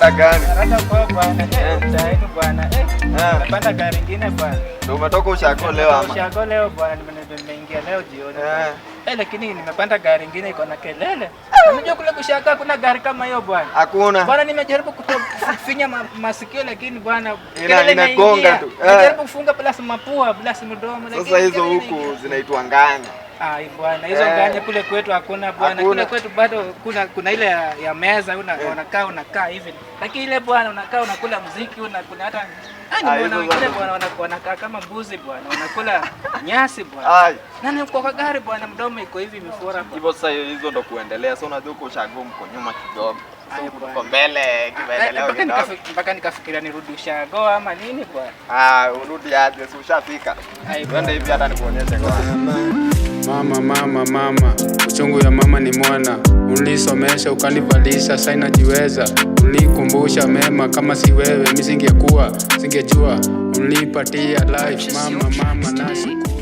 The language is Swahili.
Rada gani? Rada kwa bwana. Mtaani bwana. Nimepanda gari lingine bwana. Ndio umetoka ushago leo ama? Ushago leo bwana, nimeingia leo jioni. Lakini nimepanda gari lingine iko na kelele. Unajua kule kushaka kuna gari kama hiyo bwana. Hakuna. Bwana nimejaribu kufinya masikio lakini bwana inagonga tu. Nimejaribu kufunga plus mapua, plus mdomo lakini sasa hizo huku zinaitwa nganya. Bwana, hizo nganya kule kwetu hakuna bwana. Kule kwetu bado kuna ile ya meza unakaa hivi. Lakini ile bwana unakaa unakula muziki kuna hata nimeona wengine bwana wanakaa kama mbuzi bwana. Wanakula nyasi bwana. Nani uko kwa gari bwana mdomo iko hivi mifura bwana. Hivyo sasa hizo ndo kuendelea. Sasa unajua uko ushago mko nyuma kidogo. Uko mbele kimaendeleo kidogo. Mpaka nikafikiria nirudi ushago ama nini bwana. Urudi aje ushafika. Twende hivi hata nikuonyeshe kwa. Mama, uchungu ya mama ni mwana. Unisomesha ukanivalisha, sasa najiweza. Unikumbusha mema, kama si wewe mimi singejua. Unipatia life mama nashukuru.